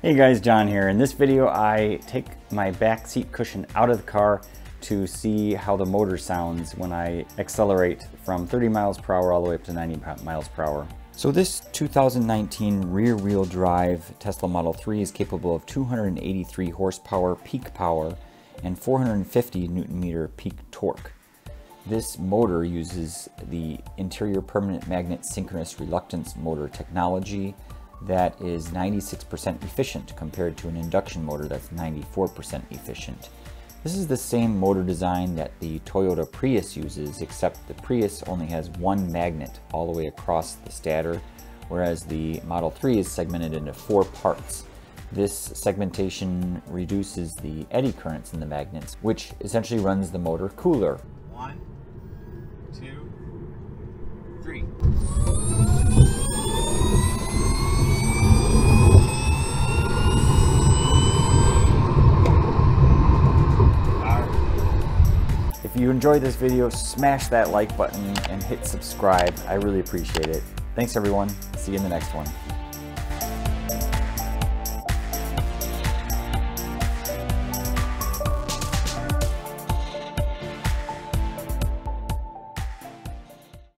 Hey guys, John here. In this video I take my back seat cushion out of the car to see how the motor sounds when I accelerate from 30 miles per hour all the way up to 90 miles per hour. So this 2019 rear-wheel drive Tesla Model 3 is capable of 283 horsepower peak power and 450 Newton-meter peak torque. This motor uses the interior permanent magnet synchronous reluctance motor technology that is 96% efficient compared to an induction motor that's 94% efficient. This is the same motor design that the Toyota Prius uses, except the Prius only has one magnet all the way across the stator, whereas the Model 3 is segmented into 4 parts. This segmentation reduces the eddy currents in the magnets, which essentially runs the motor cooler. 1, 2, 3. If you enjoyed this video, smash that like button and hit subscribe. I really appreciate it. Thanks everyone. See you in the next one.